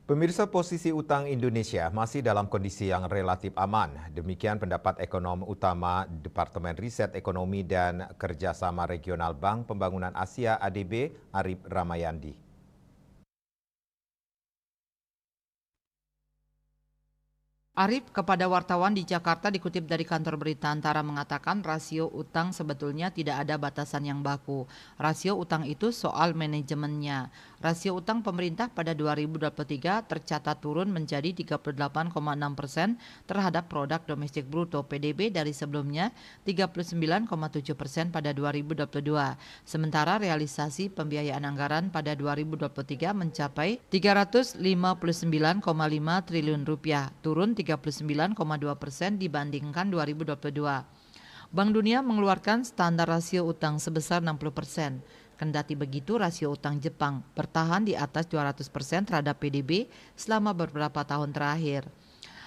Pemirsa, posisi utang Indonesia masih dalam kondisi yang relatif aman. Demikian pendapat ekonom utama Departemen Riset Ekonomi dan Kerjasama Regional Bank Pembangunan Asia (ADB), Arif Ramayandi. Arif kepada wartawan di Jakarta dikutip dari kantor berita Antara mengatakan rasio utang sebetulnya tidak ada batasan yang baku. Rasio utang itu soal manajemennya. Rasio utang pemerintah pada 2023 tercatat turun menjadi 38,6% terhadap produk domestik bruto (PDB) dari sebelumnya 39,7% pada 2022. Sementara realisasi pembiayaan anggaran pada 2023 mencapai 359,5 triliun rupiah, turun 39,2% dibandingkan 2022. Bank Dunia mengeluarkan standar rasio utang sebesar 60%. Kendati begitu, rasio utang Jepang bertahan di atas 200% terhadap PDB selama beberapa tahun terakhir.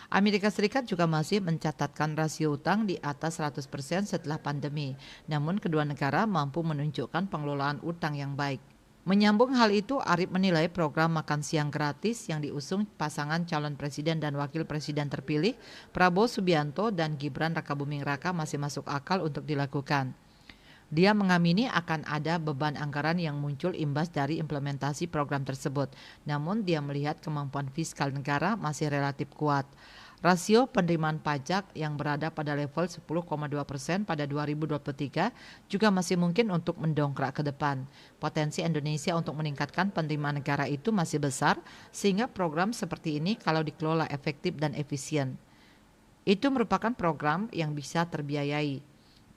Amerika Serikat juga masih mencatatkan rasio utang di atas 100% setelah pandemi. Namun kedua negara mampu menunjukkan pengelolaan utang yang baik. Menyambung hal itu, Arif menilai program makan siang gratis yang diusung pasangan calon presiden dan wakil presiden terpilih Prabowo Subianto dan Gibran Rakabuming Raka masih masuk akal untuk dilakukan. Dia mengamini akan ada beban anggaran yang muncul imbas dari implementasi program tersebut. Namun dia melihat kemampuan fiskal negara masih relatif kuat. Rasio penerimaan pajak yang berada pada level 10,2% pada 2023 juga masih mungkin untuk mendongkrak ke depan. Potensi Indonesia untuk meningkatkan penerimaan negara itu masih besar, sehingga program seperti ini kalau dikelola efektif dan efisien, itu merupakan program yang bisa terbiayai.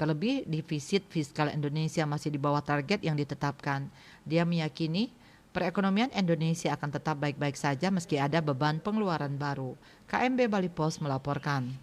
Terlebih defisit fiskal Indonesia masih di bawah target yang ditetapkan. Dia meyakini perekonomian Indonesia akan tetap baik-baik saja meski ada beban pengeluaran baru. KMB Bali Pos melaporkan.